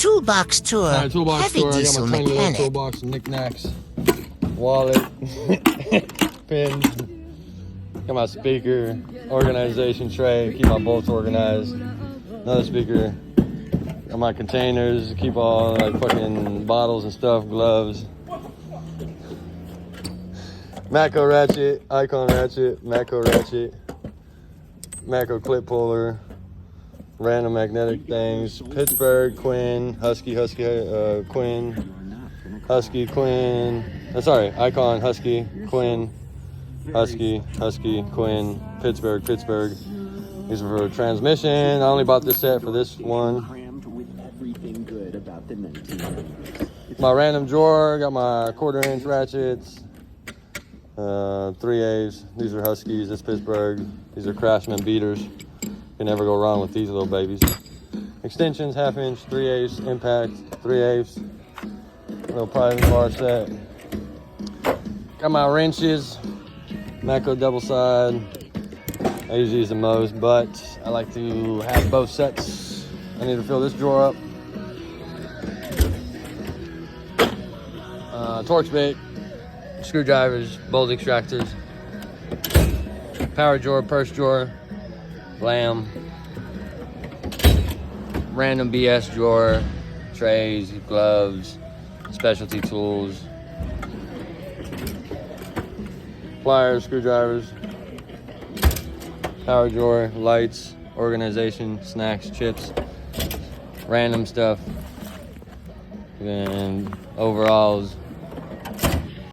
toolbox tour. Alright, toolbox Heavy tour. I got diesel my tiny little mechanic. toolbox, knickknacks, wallet, pins. Got my speaker, organization tray, keep my bolts organized. Another speaker. Got my containers, keep all like fucking bottles and stuff, gloves. Macro ratchet, icon ratchet, macro ratchet, macro clip puller, random magnetic things. Pittsburgh, Quinn, Husky, Quinn, Husky, Quinn. Sorry, icon, Husky, Quinn, Husky, Quinn, Pittsburgh. These are for transmission. I only bought this set for this one. My random drawer, got my 1/4-inch ratchets, 3As. These are Huskies, this Pittsburgh. These are Craftsman beaters. Can never go wrong with these little babies. Extensions, 1/2-inch, 3As, impact, 3/8. Little private bar set. Got my wrenches, Macro double side. I usually use the most, but I like to have both sets. I need to fill this drawer up. Torx bit, screwdrivers, bolt extractors, power drawer, purse drawer, lamb, random BS drawer, trays, gloves, specialty tools, pliers, screwdrivers, power drawer, lights, organization, snacks, chips, random stuff, and overalls,